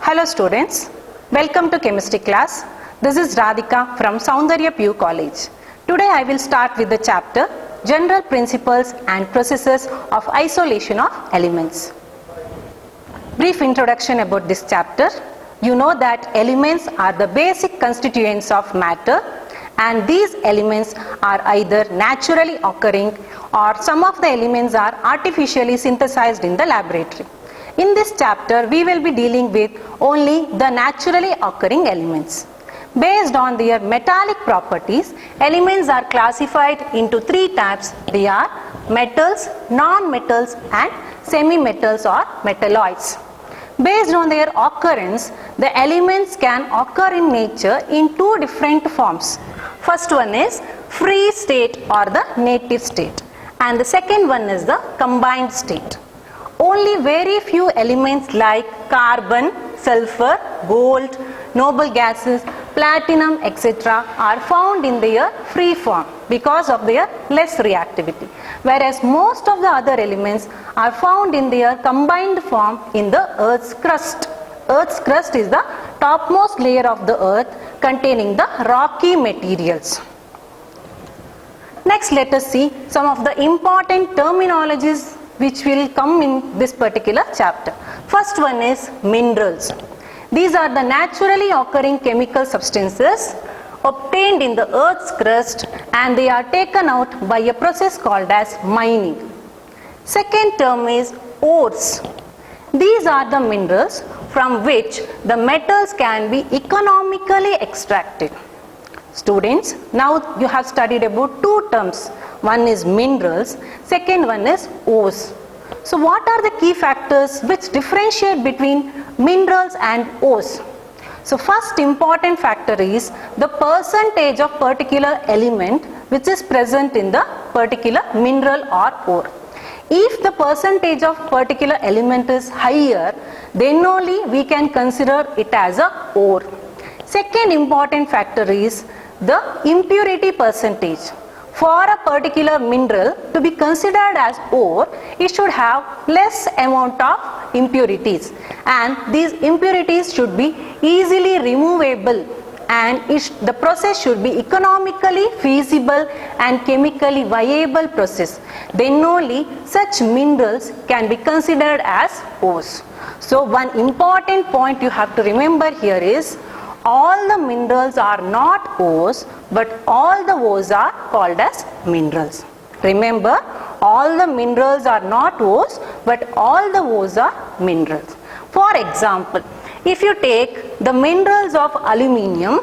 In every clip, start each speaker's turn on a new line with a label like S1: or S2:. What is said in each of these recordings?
S1: Hello students, welcome to chemistry class. This is Radhika from Soundarya PU College. Today I will start with the chapter General Principles and Processes of Isolation of Elements. Brief introduction about this chapter. You know that elements are the basic constituents of matter, and these elements are either naturally occurring or some of the elements are artificially synthesized in the laboratory. In this chapter, we will be dealing with only the naturally occurring elements. Based on their metallic properties, elements are classified into three types. They are metals, non-metals and semi-metals or metalloids. Based on their occurrence, the elements can occur in nature in two different forms. First one is free state or the native state, and the second one is the combined state. Only very few elements like carbon, sulfur, gold, noble gases, platinum, etc. are found in their free form because of their less reactivity, whereas most of the other elements are found in their combined form in the Earth's crust. Earth's crust is the topmost layer of the Earth containing the rocky materials. Next, let us see some of the important terminologies which will come in this particular chapter. First one is minerals. These are the naturally occurring chemical substances obtained in the Earth's crust, and they are taken out by a process called as mining. Second term is ores. These are the minerals from which the metals can be economically extracted. Students, now you have studied about two terms. One is minerals, second one is ores. So what are the key factors which differentiate between minerals and ores? So first important factor is the percentage of particular element which is present in the particular mineral or ore. If the percentage of particular element is higher, then only we can consider it as a ore. Second important factor is the impurity percentage. For a particular mineral to be considered as ore, it should have less amount of impurities, and these impurities should be easily removable, and the process should be economically feasible and chemically viable process. Then only such minerals can be considered as ores. So one important point you have to remember here is all the minerals are not ores, but all the ores are called as minerals. Remember, all the minerals are not ores, but all the ores are minerals. For example, if you take the minerals of aluminium,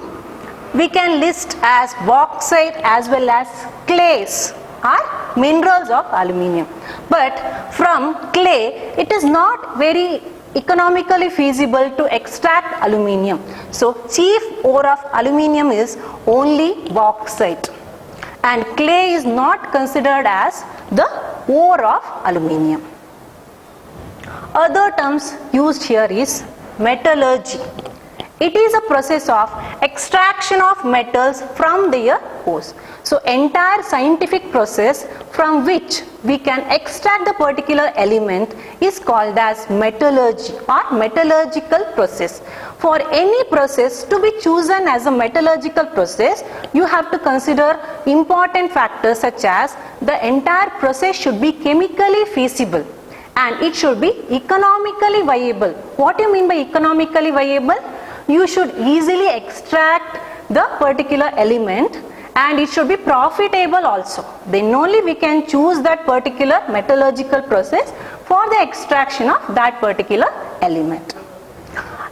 S1: we can list as bauxite as well as clays are minerals of aluminium. But from clay, it is not very economically feasible to extract aluminium. So chief ore of aluminium is only bauxite, and clay is not considered as the ore of aluminium. Other terms used here is metallurgy. It is a process of extraction of metals from their ores. So entire scientific process from which we can extract the particular element is called as metallurgy or metallurgical process. For any process to be chosen as a metallurgical process, you have to consider important factors such as the entire process should be chemically feasible and it should be economically viable. What do you mean by economically viable? You should easily extract the particular element, and it should be profitable also. Then only we can choose that particular metallurgical process for the extraction of that particular element.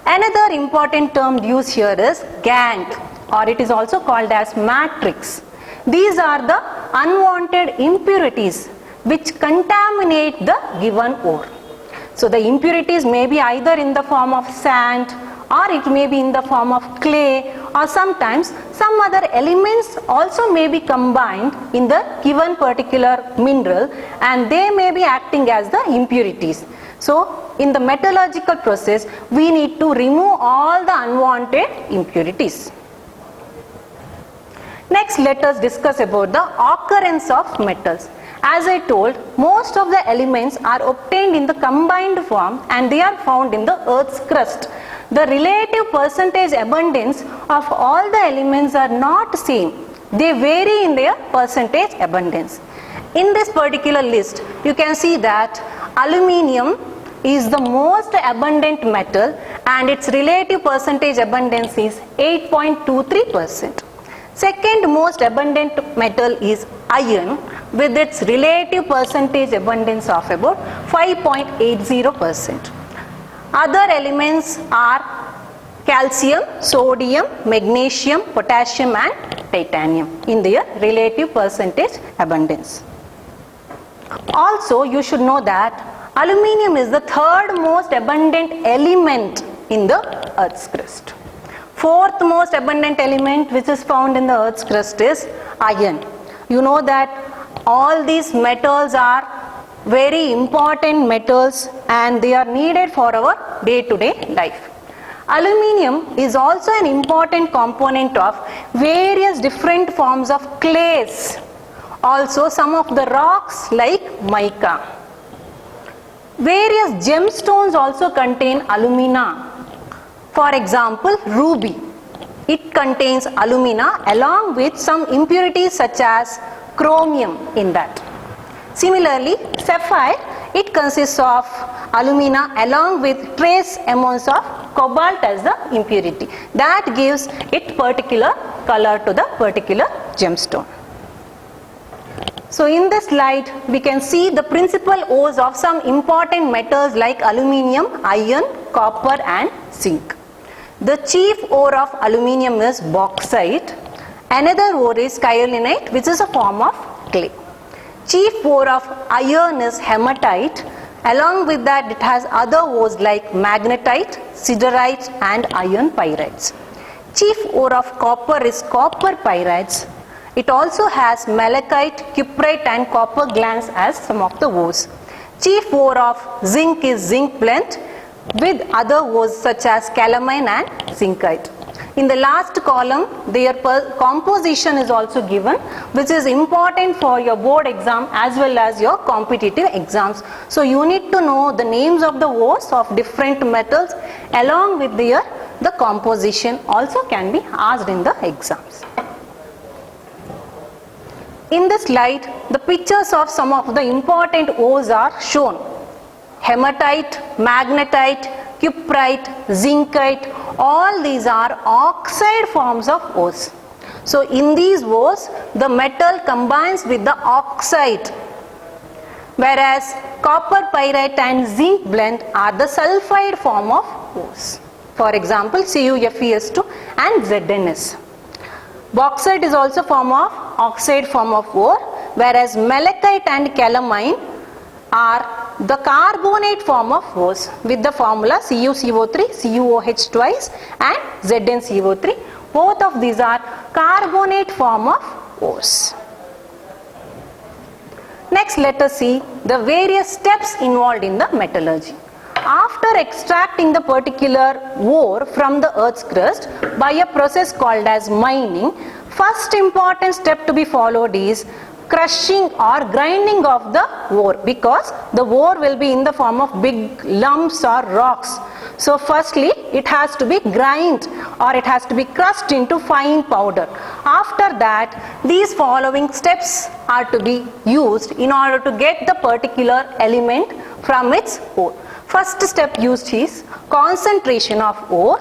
S1: Another important term used here is gangue, or it is also called as matrix. These are the unwanted impurities which contaminate the given ore. So the impurities may be either in the form of sand, or it may be in the form of clay, or sometimes some other elements also may be combined in the given particular mineral, and they may be acting as the impurities. So in the metallurgical process, we need to remove all the unwanted impurities. Next, let us discuss about the occurrence of metals. As I told, most of the elements are obtained in the combined form and they are found in the Earth's crust. the relative percentage abundance of all the elements are not same. They vary in their percentage abundance. In this particular list, you can see that aluminium is the most abundant metal and its relative percentage abundance is 8.23%. Second most abundant metal is iron with its relative percentage abundance of about 5.80%. Other elements are calcium, sodium, magnesium, potassium and titanium in their relative percentage abundance. Also, you should know that aluminium is the third most abundant element in the Earth's crust. Fourth most abundant element which is found in the Earth's crust is iron. You know that all these metals are very important metals and they are needed for our day-to-day life. Aluminium is also an important component of various different forms of clays. Also some of the rocks like mica. Various gemstones also contain alumina. For example, ruby. It contains alumina along with some impurities such as chromium in that. Similarly, sapphire, it consists of alumina along with trace amounts of cobalt as the impurity. That gives it particular color to the particular gemstone. So in this slide, we can see the principal ores of some important metals like aluminium, iron, copper and zinc. The chief ore of aluminium is bauxite. Another ore is kyanite, which is a form of clay. Chief ore of iron is hematite. Along with that, it has other ores like magnetite, siderite and iron pyrites. Chief ore of copper is copper pyrites. It also has malachite, cuprite and copper glands as some of the ores. Chief ore of zinc is zinc blende with other ores such as calamine and zincite. In the last column, their composition is also given, which is important for your board exam as well as your competitive exams. So you need to know the names of the ores of different metals along with the composition also can be asked in the exams. In this slide, the pictures of some of the important ores are shown. Hematite, magnetite, cuprite, zincite, all these are oxide forms of ores. So in these ores, the metal combines with the oxide, whereas copper pyrite and zinc blende are the sulfide form of ores. For example, CuFeS2 and ZnS. Bauxite is also form of oxide form of ore, whereas malachite and calamine are the carbonate form of ores with the formula CuCO3, CuOH twice and ZnCO3. Both of these are carbonate form of ores. Next, let us see the various steps involved in the metallurgy. After extracting the particular ore from the Earth's crust by a process called as mining, first important step to be followed is crushing or grinding of the ore, because the ore will be in the form of big lumps or rocks. So firstly, it has to be grind or it has to be crushed into fine powder. After that, these following steps are to be used in order to get the particular element from its ore. First step used is concentration of ore.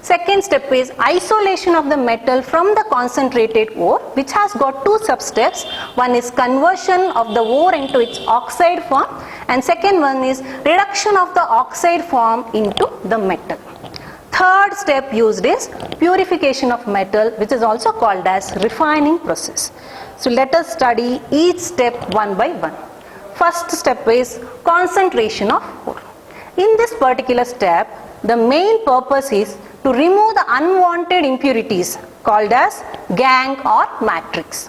S1: Second step is isolation of the metal from the concentrated ore, which has got two sub-steps. One is conversion of the ore into its oxide form and second one is reduction of the oxide form into the metal. Third step used is purification of metal, which is also called as refining process. So let us study each step one by one. First step is concentration of ore. In this particular step, the main purpose is to remove the unwanted impurities called as gangue or matrix.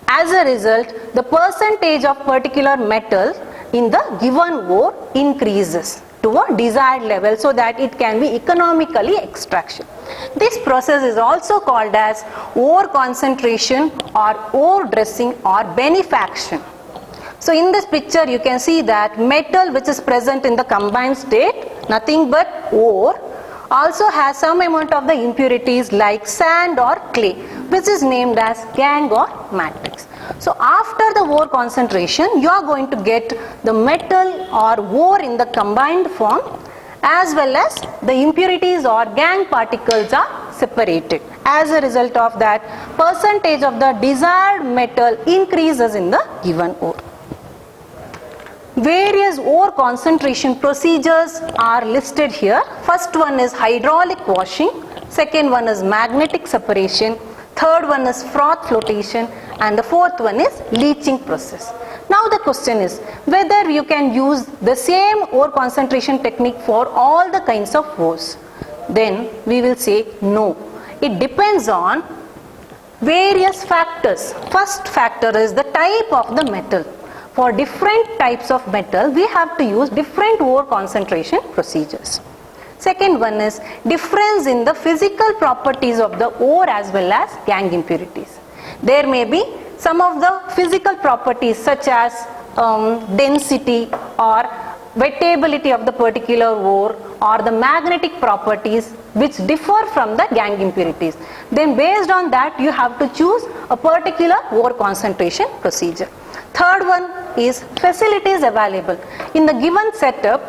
S1: As a result, the percentage of particular metal in the given ore increases to a desired level so that it can be economically extraction. This process is also called as ore concentration or ore dressing or benefaction. So in this picture you can see that metal which is present in the combined state, nothing but ore, also has some amount of the impurities like sand or clay, which is named as gangue or matrix. So after the ore concentration, you are going to get the metal or ore in the combined form, as well as the impurities or gangue particles are separated. As a result of that, percentage of the desired metal increases in the given ore. Various ore concentration procedures are listed here. First one is hydraulic washing, second one is magnetic separation, third one is froth flotation, and the fourth one is leaching process. Now the question is whether you can use the same ore concentration technique for all the kinds of ores. Then we will say no. It depends on various factors. First factor is the type of the metal. For different types of metal, we have to use different ore concentration procedures. Second one is difference in the physical properties of the ore as well as gangue impurities. There may be some of the physical properties such as density or wettability of the particular ore or the magnetic properties which differ from the gangue impurities. Then based on that, you have to choose a particular ore concentration procedure. Third one is facilities available. In the given setup,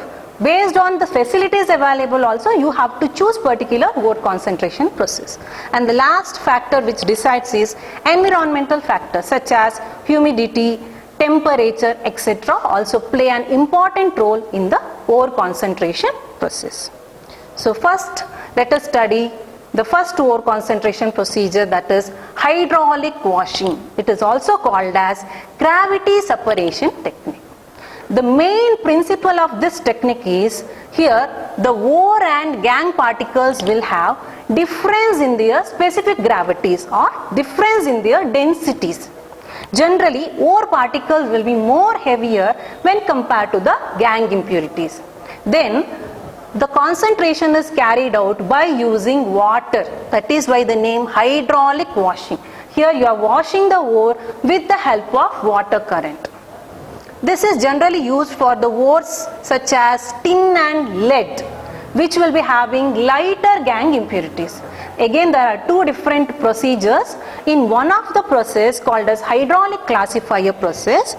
S1: based on the facilities available also, you have to choose particular ore concentration process. And the last factor which decides is environmental factors such as humidity, temperature, etc. also play an important role in the ore concentration process. So first, let us study the first ore concentration procedure, that is hydraulic washing. It is also called as gravity separation technique. The main principle of this technique is here the ore and gangue particles will have difference in their specific gravities or difference in their densities. Generally, ore particles will be more heavier when compared to the gangue impurities. Then the concentration is carried out by using water. That is why the name hydraulic washing. Here you are washing the ore with the help of water current. This is generally used for the ores such as tin and lead, which will be having lighter gangue impurities. Again, there are two different procedures. In one of the process called as hydraulic classifier process,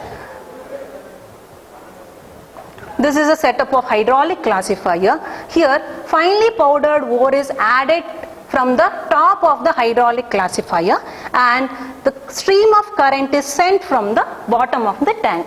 S1: this is a setup of hydraulic classifier. Here, finely powdered ore is added from the top of the hydraulic classifier and the stream of current is sent from the bottom of the tank.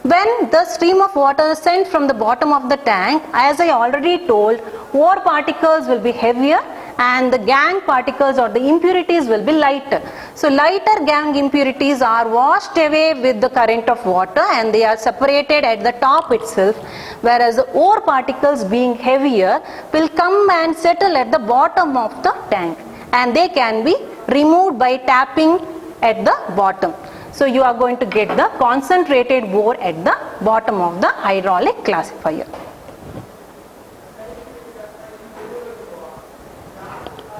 S1: When the stream of water is sent from the bottom of the tank, as I already told, ore particles will be heavier and the gangue particles or the impurities will be lighter. So lighter gangue impurities are washed away with the current of water and they are separated at the top itself, whereas the ore particles being heavier will come and settle at the bottom of the tank and they can be removed by tapping at the bottom. So you are going to get the concentrated ore at the bottom of the hydraulic classifier.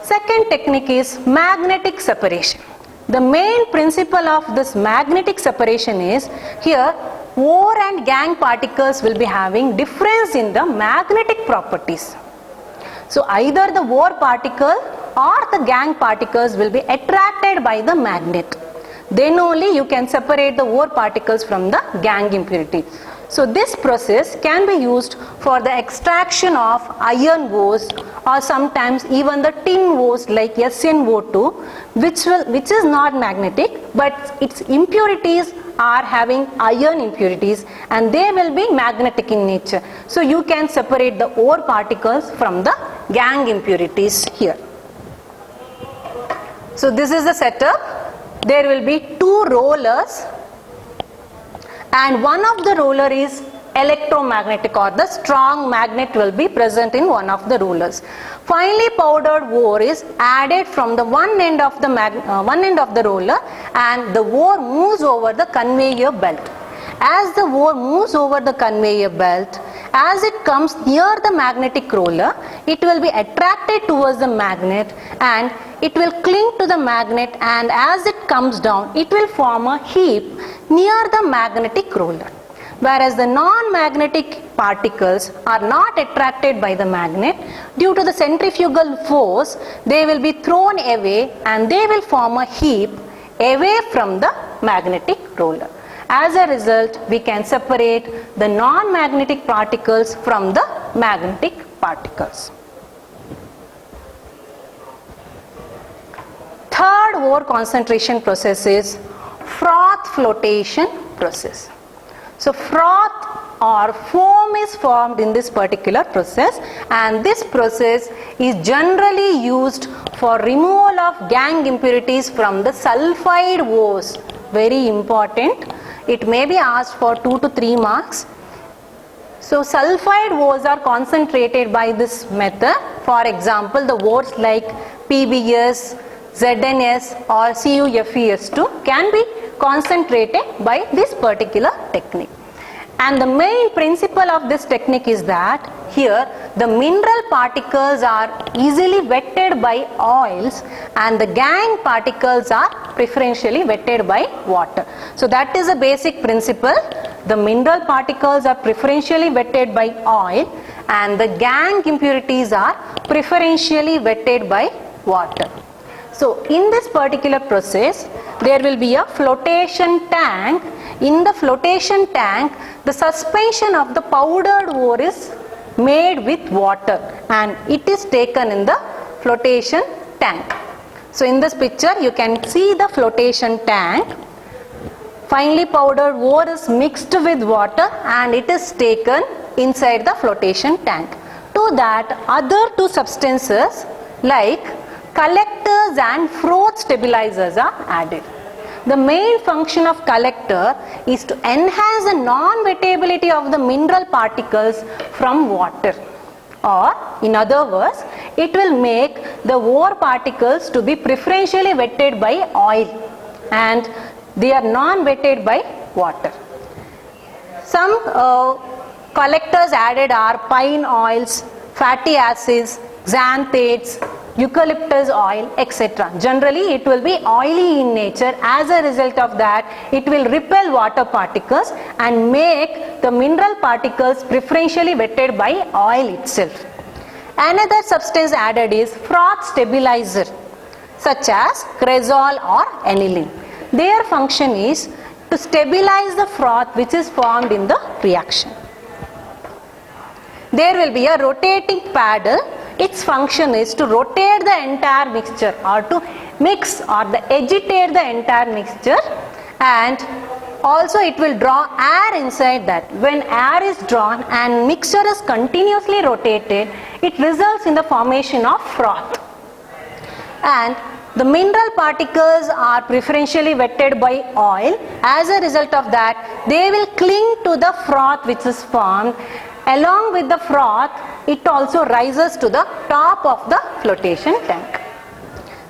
S1: Second technique is magnetic separation. The main principle of this magnetic separation is here ore and gangue particles will be having difference in the magnetic properties. So either the ore particle or the gangue particles will be attracted by the magnet. Then only you can separate the ore particles from the gangue impurity. So this process can be used for the extraction of iron ores or sometimes even the tin ores like SnO2, which is not magnetic, but its impurities are having iron impurities and they will be magnetic in nature. So you can separate the ore particles from the gangue impurities here. So this is the setup. There will be two rollers and one of the roller is electromagnetic or the strong magnet will be present in one of the rollers. Finely powdered ore is added from the one end of the roller and the ore moves over the conveyor belt. As the ore moves over the conveyor belt, as it comes near the magnetic roller, it will be attracted towards the magnet and it will cling to the magnet, and as it comes down, it will form a heap near the magnetic roller. whereas the non-magnetic particles are not attracted by the magnet. Due to the centrifugal force, they will be thrown away and they will form a heap away from the magnetic roller. As a result, we can separate the non-magnetic particles from the magnetic particles. Third ore concentration process is froth flotation process. So froth or foam is formed in this particular process, and this process is generally used for removal of gangue impurities from the sulfide ores. Very important. It may be asked for 2 to 3 marks. So sulfide ores are concentrated by this method. For example, the ores like PBS, ZNS or CuFeS2 can be concentrated by this particular technique. And the main principle of this technique is that here the mineral particles are easily wetted by oils and the gangue particles are preferentially wetted by water. So that is a basic principle. The mineral particles are preferentially wetted by oil and the gangue impurities are preferentially wetted by water. So in this particular process, there will be a flotation tank. In the flotation tank, the suspension of the powdered ore is made with water and it is taken in the flotation tank. So in this picture, you can see the flotation tank. Finely powdered ore is mixed with water and it is taken inside the flotation tank. To that, other two substances like collectors and froth stabilizers are added. The main function of collector is to enhance the non-wettability of the mineral particles from water, or in other words, it will make the ore particles to be preferentially wetted by oil and they are non-wetted by water. Some collectors added are pine oils, fatty acids, xanthates, eucalyptus oil, etc. Generally, it will be oily in nature. As a result of that, it will repel water particles and make the mineral particles preferentially wetted by oil itself. Another substance added is froth stabilizer, such as cresol or aniline. Their function is to stabilize the froth which is formed in the reaction. There will be a rotating paddle. Its function is to rotate the entire mixture or to mix or agitate the entire mixture, and also it will draw air inside that. When air is drawn and mixture is continuously rotated, it results in the formation of froth. And the mineral particles are preferentially wetted by oil. As a result of that, they will cling to the froth which is formed. Along with the froth, it also rises to the top of the flotation tank.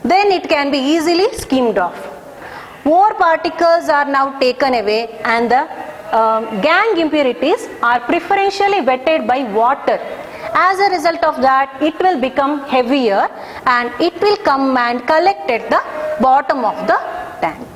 S1: Then it can be easily skimmed off. Ore particles are now taken away and the gangue impurities are preferentially wetted by water. As a result of that, it will become heavier and it will come and collect at the bottom of the tank.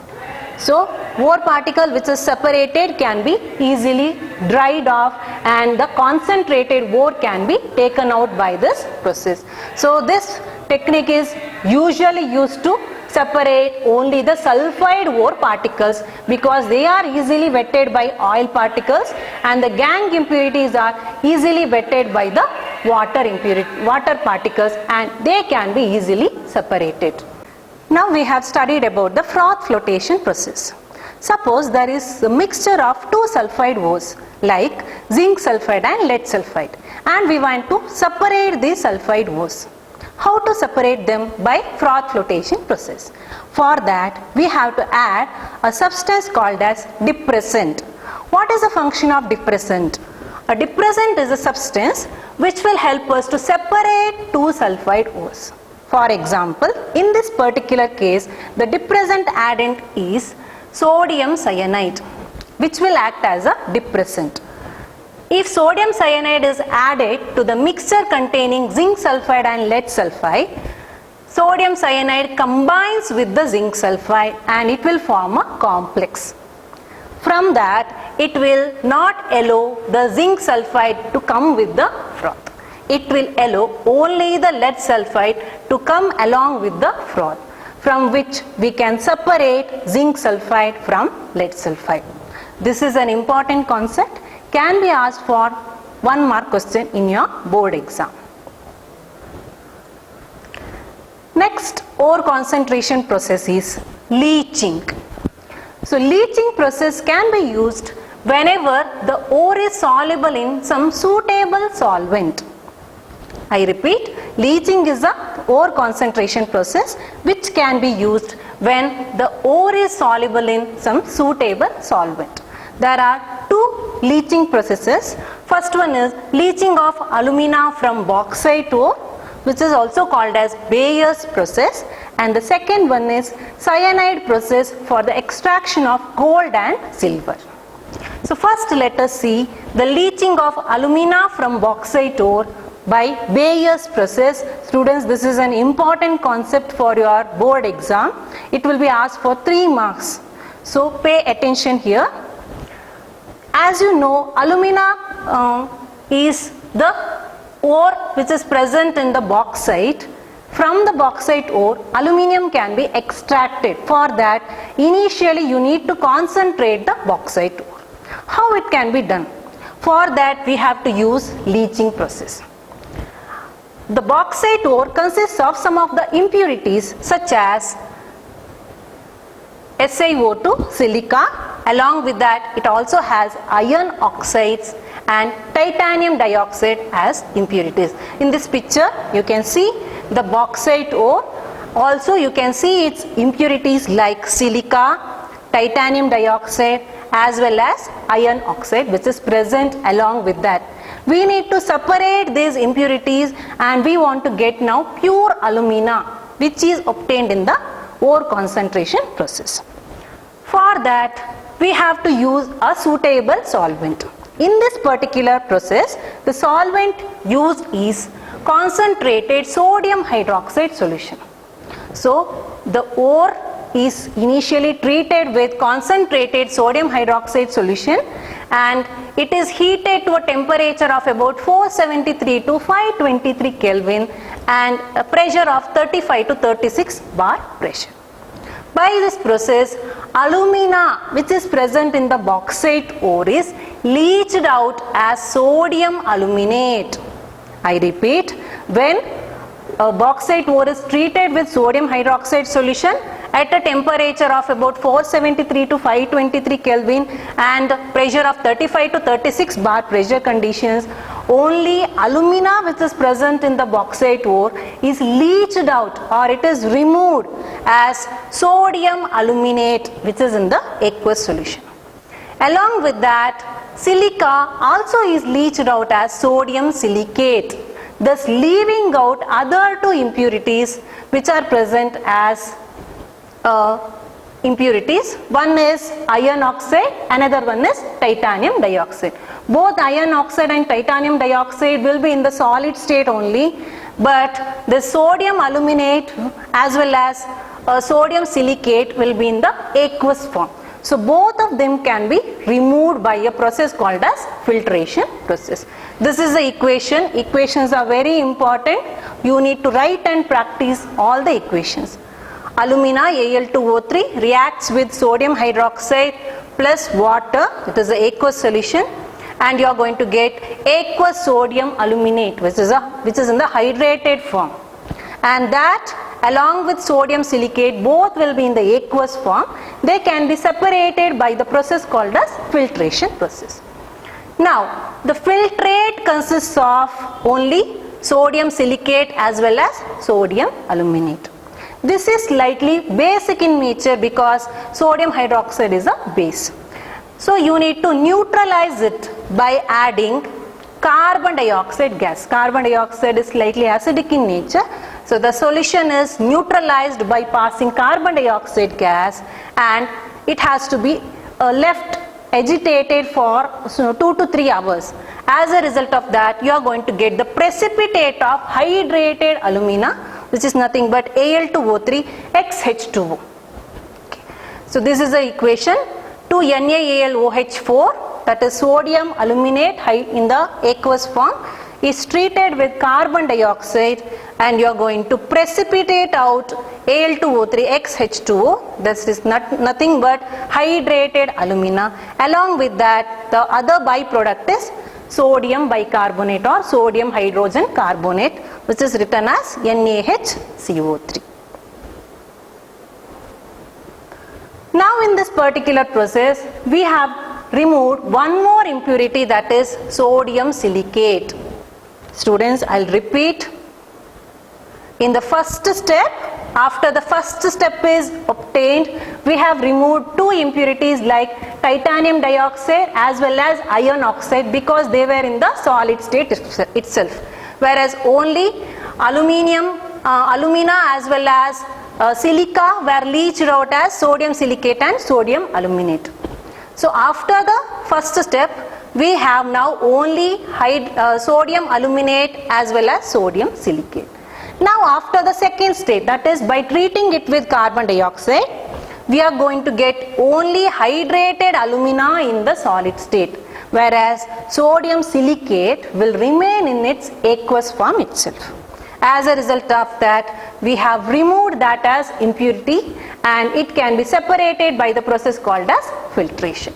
S1: So, ore particle which is separated can be easily dried off and the concentrated ore can be taken out by this process. So, this technique is usually used to separate only the sulfide ore particles because they are easily wetted by oil particles and the gangue impurities are easily wetted by the water particles and they can be easily separated. Now we have studied about the froth flotation process. Suppose there is a mixture of two sulfide ores like zinc sulfide and lead sulfide and we want to separate these sulfide ores. How to separate them? By froth flotation process. For that we have to add a substance called as depressant. What is the function of depressant? A depressant is a substance which will help us to separate two sulfide ores. For example, in this particular case, the depressant addend is sodium cyanide, which will act as a depressant. If sodium cyanide is added to the mixture containing zinc sulfide and lead sulfide, sodium cyanide combines with the zinc sulfide and it will form a complex. From that, it will not allow the zinc sulfide to come with the froth. It will allow only the lead sulfide to come along with the froth, from which we can separate zinc sulfide from lead sulfide. This is an important concept, can be asked for 1 mark question in your board exam. Next ore concentration process is leaching. So leaching process can be used whenever the ore is soluble in some suitable solvent. I repeat, leaching is a ore concentration process which can be used when the ore is soluble in some suitable solvent. There are 2 leaching processes. First one is leaching of alumina from bauxite ore, which is also called as Bayer's process, and the second one is cyanide process for the extraction of gold and silver. So first let us see the leaching of alumina from bauxite ore by Bayer's process. Students, this is an important concept for your board exam. It will be asked for 3 marks. So pay attention here. As you know, alumina is the ore which is present in the bauxite. From the bauxite ore, aluminium can be extracted. For that, initially you need to concentrate the bauxite ore. How it can be done? For that, we have to use leaching process. The bauxite ore consists of some of the impurities such as SiO2, silica. Along with that, it also has iron oxides and titanium dioxide as impurities. In this picture, you can see the bauxite ore. Also, you can see its impurities like silica, titanium dioxide as well as iron oxide, which is present along with that. We need to separate these impurities and we want to get now pure alumina, which is obtained in the ore concentration process. For that, we have to use a suitable solvent. In this particular process, the solvent used is concentrated sodium hydroxide solution. So, the ore is initially treated with concentrated sodium hydroxide solution and it is heated to a temperature of about 473 to 523 Kelvin and a pressure of 35 to 36 bar pressure. By this process, alumina which is present in the bauxite ore is leached out as sodium aluminate. I repeat, when a bauxite ore is treated with sodium hydroxide solution at a temperature of about 473 to 523 Kelvin and pressure of 35 to 36 bar pressure conditions, only alumina which is present in the bauxite ore is leached out or it is removed as sodium aluminate, which is in the aqueous solution. Along with that, silica also is leached out as sodium silicate, thus leaving out other 2 impurities which are present as impurities. One is iron oxide, another one is titanium dioxide. Both iron oxide and titanium dioxide will be in the solid state only, but the sodium aluminate as well as sodium silicate will be in the aqueous form. So both of them can be removed by a process called as filtration process. This is the equation. Equations are very important. You need to write and practice all the equations. Alumina Al2O3 reacts with sodium hydroxide plus water, it is the aqueous solution, and you are going to get aqueous sodium aluminate which is in the hydrated form, and that along with sodium silicate both will be in the aqueous form. They can be separated by the process called as filtration process. Now the filtrate consists of only sodium silicate as well as sodium aluminate. This is slightly basic in nature because sodium hydroxide is a base. So you need to neutralize it by adding carbon dioxide gas. Carbon dioxide is slightly acidic in nature. So the solution is neutralized by passing carbon dioxide gas and it has to be left agitated for 2 to 3 hours. As a result of that, you are going to get the precipitate of hydrated alumina, which is nothing but Al2O3 XH2O. Okay. So this is the equation. to NaAlOH4, that is sodium aluminate in the aqueous form, is treated with carbon dioxide, and you are going to precipitate out Al2O3X-H2O. This is nothing but hydrated alumina. Along with that, the other byproduct is sodium bicarbonate or sodium hydrogen carbonate, which is written as NaHCO3. Now in this particular process, we have removed one more impurity, that is sodium silicate. Students, I'll repeat. In the first step, after the first step is obtained, we have removed two impurities like titanium dioxide as well as iron oxide, because they were in the solid state itself, whereas only alumina as well as silica were leached out as sodium silicate and sodium aluminate. So after the first step, we have now only sodium aluminate as well as sodium silicate. Now after the second state, that is by treating it with carbon dioxide, we are going to get only hydrated alumina in the solid state, whereas sodium silicate will remain in its aqueous form itself. As a result of that, we have removed that as impurity, and it can be separated by the process called as filtration.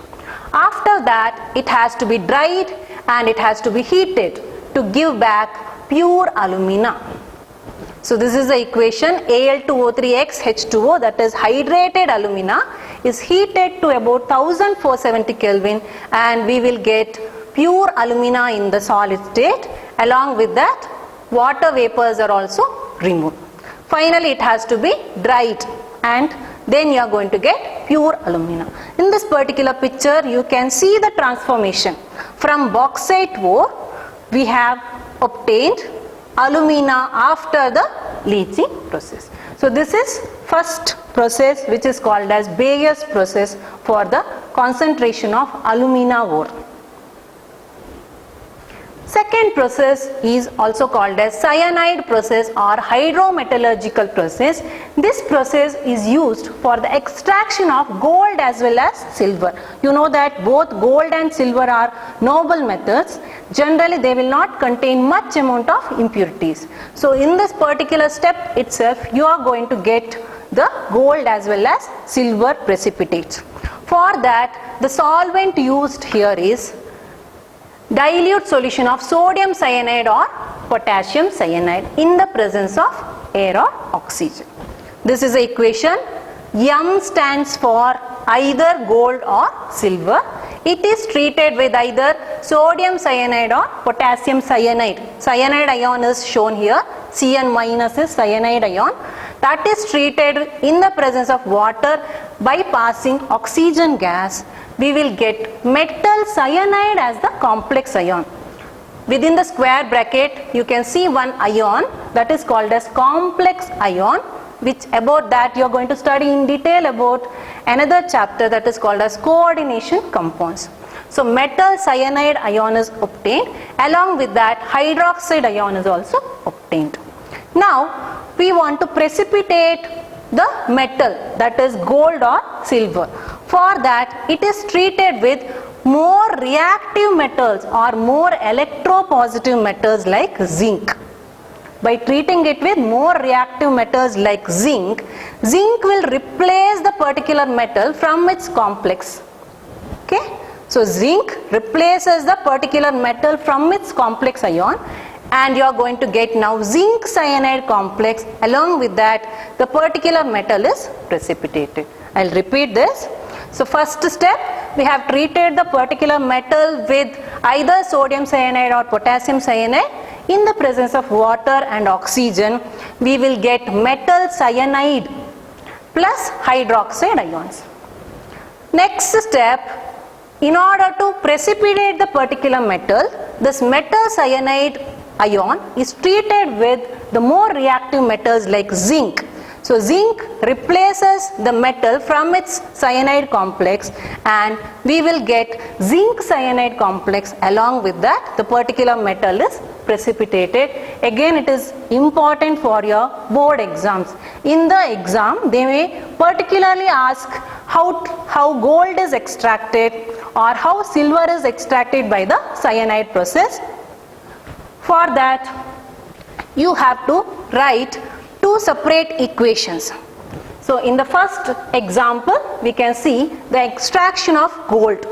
S1: After that, it has to be dried and it has to be heated to give back pure alumina. So this is the equation. Al2O3X-H2O, that is hydrated alumina, is heated to about 1470 Kelvin, and we will get pure alumina in the solid state. Along with that, water vapors are also removed. Finally, it has to be dried, and then you are going to get pure alumina. In this particular picture, you can see the transformation. From bauxite ore, we have obtained alumina after the leaching process. So this is first process, which is called as Bayes process for the concentration of alumina ore. Second process is also called as cyanide process or hydrometallurgical process. This process is used for the extraction of gold as well as silver. You know that both gold and silver are noble metals. Generally, they will not contain much amount of impurities. So in this particular step itself, you are going to get the gold as well as silver precipitates. For that, the solvent used here is dilute solution of sodium cyanide or potassium cyanide in the presence of air or oxygen. This is the equation. M stands for either gold or silver. It is treated with either sodium cyanide or potassium cyanide. Cyanide ion is shown here. Cn minus is cyanide ion. That is treated in the presence of water by passing oxygen gas. We will get metal cyanide as the complex ion. Within the square bracket, you can see one ion that is called as complex ion, which about that you are going to study in detail about another chapter that is called as coordination compounds. So metal cyanide ion is obtained. Along with that, hydroxide ion is also obtained. Now we want to precipitate the metal, that is gold or silver. For that, it is treated with more reactive metals or more electropositive metals like zinc. By treating it with more reactive metals like zinc, zinc will replace the particular metal from its complex. Okay? So zinc replaces the particular metal from its complex ion, and you are going to get now zinc cyanide complex. Along with that, the particular metal is precipitated. I'll repeat this. So first step, we have treated the particular metal with either sodium cyanide or potassium cyanide. In the presence of water and oxygen, we will get metal cyanide plus hydroxide ions. Next step, in order to precipitate the particular metal, this metal cyanide ion is treated with the more reactive metals like zinc. So zinc replaces the metal from its cyanide complex, and we will get zinc cyanide complex. Along with that, the particular metal is precipitated. Again, it is important for your board exams. In the exam, they may particularly ask how gold is extracted or how silver is extracted by the cyanide process. For that, you have to write two separate equations. So in the first example, we can see the extraction of gold.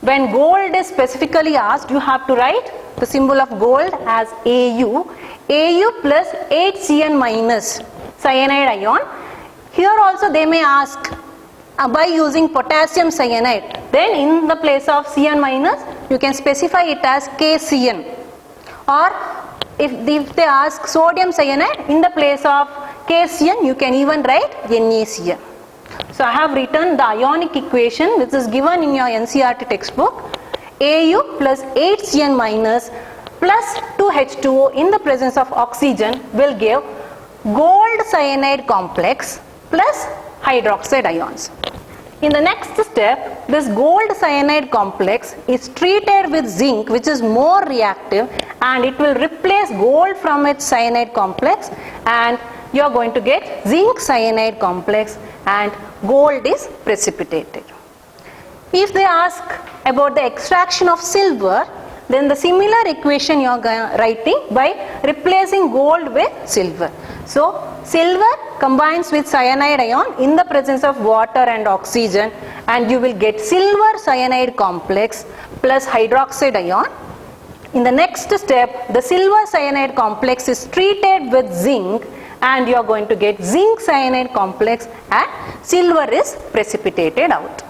S1: When gold is specifically asked, you have to write the symbol of gold as Au plus 8Cn minus cyanide ion. Here also they may ask by using potassium cyanide. Then in the place of Cn minus, you can specify it as KCN. Or if they ask sodium cyanide, in the place of KCN, you can even write NaCN. So I have written the ionic equation which is given in your NCERT textbook. Au plus 8Cn minus plus 2H2O in the presence of oxygen will give gold cyanide complex plus hydroxide ions. In the next step, this gold cyanide complex is treated with zinc, which is more reactive, and it will replace gold from its cyanide complex, and you are going to get zinc cyanide complex and gold is precipitated. If they ask about the extraction of silver, then the similar equation you are writing by replacing gold with silver. So silver combines with cyanide ion in the presence of water and oxygen, and you will get silver cyanide complex plus hydroxide ion. In the next step, the silver cyanide complex is treated with zinc, and you are going to get zinc cyanide complex and silver is precipitated out.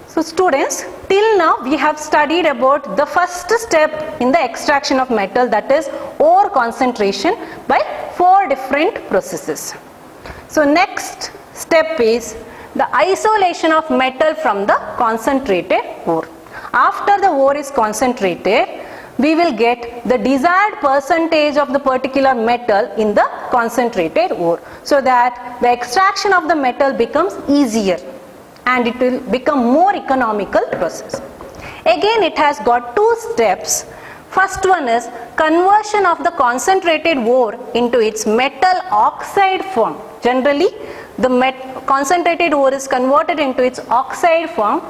S1: So students, till now we have studied about the first step in the extraction of metal, that is ore concentration by 4 different processes. So next step is the isolation of metal from the concentrated ore. After the ore is concentrated, we will get the desired percentage of the particular metal in the concentrated ore, so that the extraction of the metal becomes easier and it will become more economical process. Again, it has got 2 steps. First one is conversion of the concentrated ore into its metal oxide form. Generally, the concentrated ore is converted into its oxide form.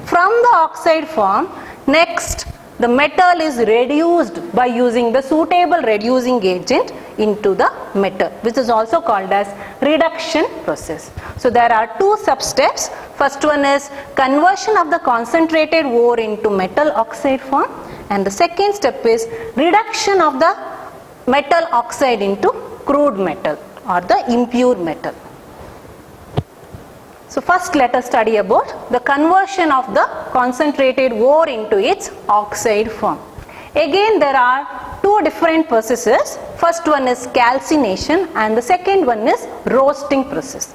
S1: From the oxide form, next the metal is reduced by using the suitable reducing agent into the metal, which is also called as reduction process. So there are 2 sub-steps. First one is conversion of the concentrated ore into metal oxide form, and the second step is reduction of the metal oxide into crude metal or the impure metal. So first let us study about the conversion of the concentrated ore into its oxide form. Again, there are 2 different processes. First one is calcination and the second one is roasting process.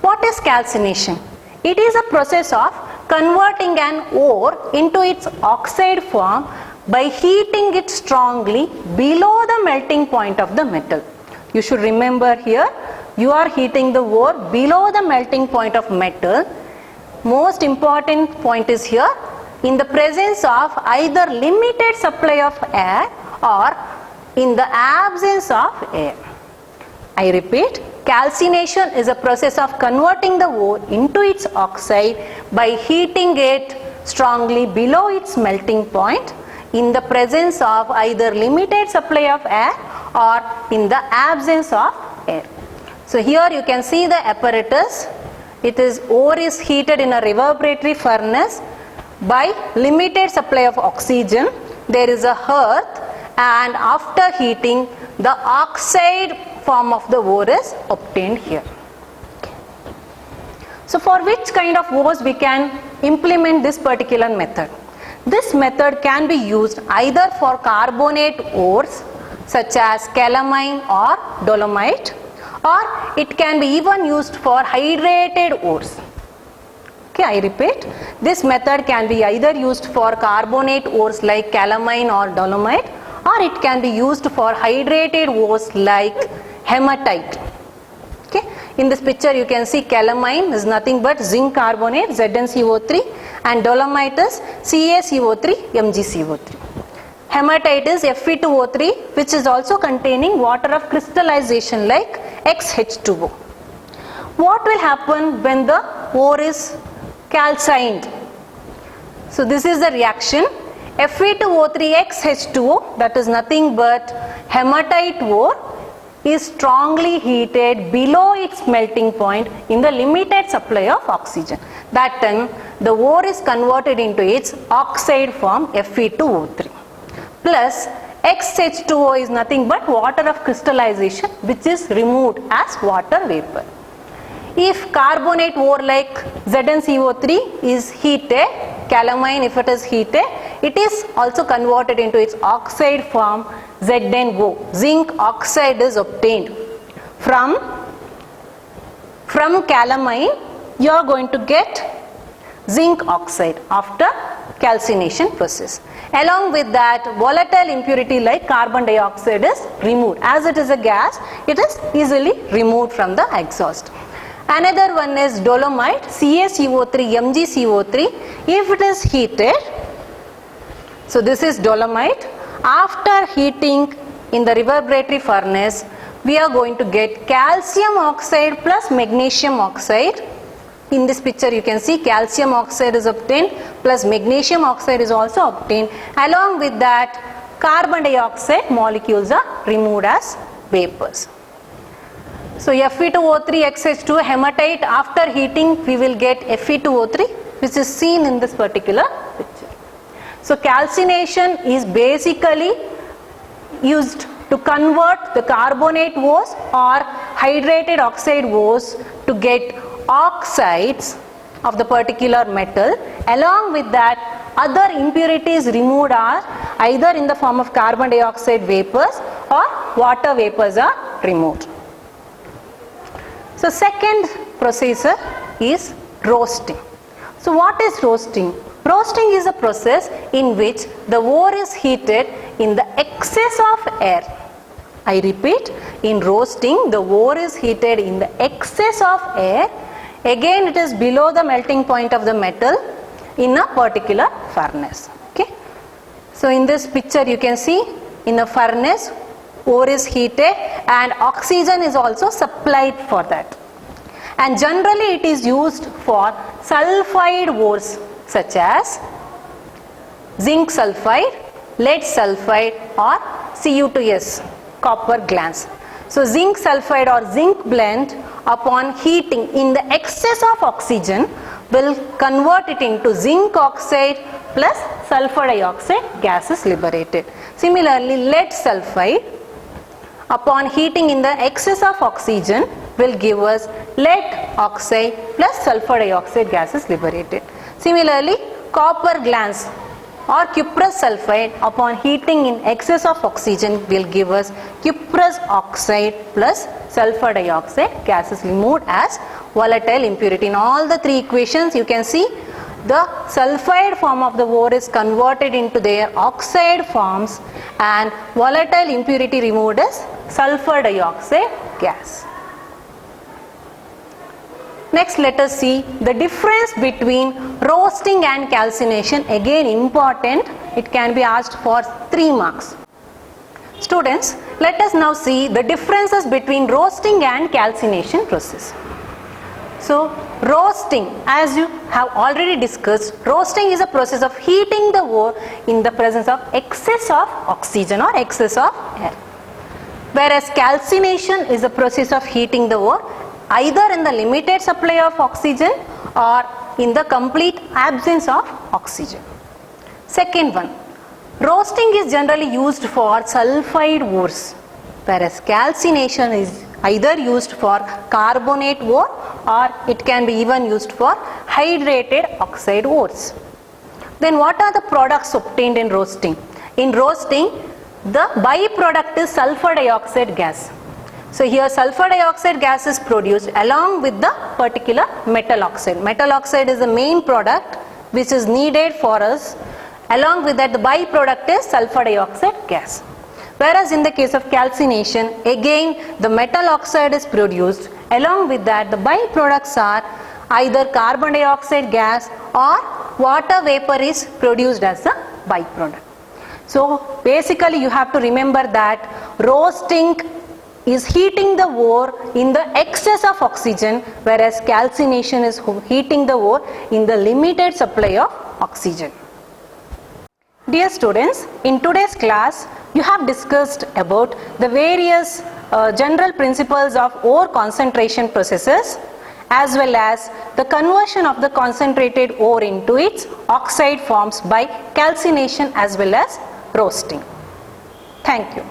S1: What is calcination? It is a process of converting an ore into its oxide form by heating it strongly below the melting point of the metal. You should remember here, you are heating the ore below the melting point of metal. Most important point is here, in the presence of either limited supply of air or in the absence of air. I repeat, calcination is a process of converting the ore into its oxide by heating it strongly below its melting point in the presence of either limited supply of air or in the absence of air. So here you can see the apparatus. It is ore is heated in a reverberatory furnace by limited supply of oxygen. There is a hearth, and after heating, the oxide form of the ore is obtained here. So for which kind of ores we can implement this particular method? This method can be used either for carbonate ores such as calamine or dolomite, or it can be even used for hydrated ores. Okay, I repeat, this method can be either used for carbonate ores like calamine or dolomite, or it can be used for hydrated ores like hematite. Okay, in this picture you can see calamine is nothing but zinc carbonate ZnCO3 and dolomite is CaCO3 MgCO3. Hematite is Fe2O3, which is also containing water of crystallization like XH2O. What will happen when the ore is calcined? So this is the reaction. Fe2O3XH2O, that is nothing but hematite ore, is strongly heated below its melting point in the limited supply of oxygen. That time the ore is converted into its oxide form Fe2O3 plus XH2O is nothing but water of crystallization, which is removed as water vapor. If carbonate ore like ZnCO3 is heated, calamine if it is heated, it is also converted into its oxide form ZnO. Zinc oxide is obtained. From calamine you are going to get zinc oxide after calcination process. Along with that, volatile impurity like carbon dioxide is removed. As it is a gas, it is easily removed from the exhaust. Another one is dolomite, CaCO3, MgCO3. If it is heated, so this is dolomite. After heating in the reverberatory furnace, we are going to get calcium oxide plus magnesium oxide. In this picture you can see calcium oxide is obtained plus magnesium oxide is also obtained. Along with that, carbon dioxide molecules are removed as vapors. So Fe2O3 XH2 hematite, after heating we will get Fe2O3, which is seen in this particular picture. So calcination is basically used to convert the carbonate ores or hydrated oxide ores to get oxides of the particular metal. Along with that, other impurities removed are either in the form of carbon dioxide vapors or water vapors are removed. So second procedure is roasting. So what is roasting? Roasting is a process in which the ore is heated in the excess of air. I repeat, in roasting the ore is heated in the excess of air. Again it is below the melting point of the metal in a particular furnace. Okay. So in this picture you can see in a furnace ore is heated and oxygen is also supplied for that. And generally it is used for sulfide ores such as zinc sulfide, lead sulfide or Cu2S, copper glans. So zinc sulfide or zinc blend upon heating in the excess of oxygen will convert it into zinc oxide plus sulfur dioxide gas is liberated. Similarly, lead sulfide upon heating in the excess of oxygen will give us lead oxide plus sulfur dioxide gas is liberated. Similarly, copper glans or cuprous sulfide upon heating in excess of oxygen will give us cuprous oxide plus sulfur dioxide gas is removed as volatile impurity. In all the three equations you can see the sulfide form of the ore is converted into their oxide forms and volatile impurity removed as sulfur dioxide gas. Next, let us see the difference between roasting and calcination. Again important, it can be asked for 3 marks. Students, let us now see the differences between roasting and calcination process. So roasting, as you have already discussed, roasting is a process of heating the ore in the presence of excess of oxygen or excess of air. Whereas calcination is a process of heating the ore either in the limited supply of oxygen or in the complete absence of oxygen. Second one, roasting is generally used for sulfide ores, whereas calcination is either used for carbonate ore or it can be even used for hydrated oxide ores. Then what are the products obtained in roasting? In roasting, the byproduct is sulfur dioxide gas. So here sulfur dioxide gas is produced along with the particular metal oxide. Metal oxide is the main product which is needed for us. Along with that, the byproduct is sulfur dioxide gas. Whereas in the case of calcination, again the metal oxide is produced. Along with that, the byproducts are either carbon dioxide gas or water vapor is produced as a byproduct. So basically you have to remember that roasting is heating the ore in the excess of oxygen, whereas calcination is heating the ore in the limited supply of oxygen. Dear students, in today's class you have discussed about the various general principles of ore concentration processes, as well as the conversion of the concentrated ore into its oxide forms by calcination as well as roasting. Thank you.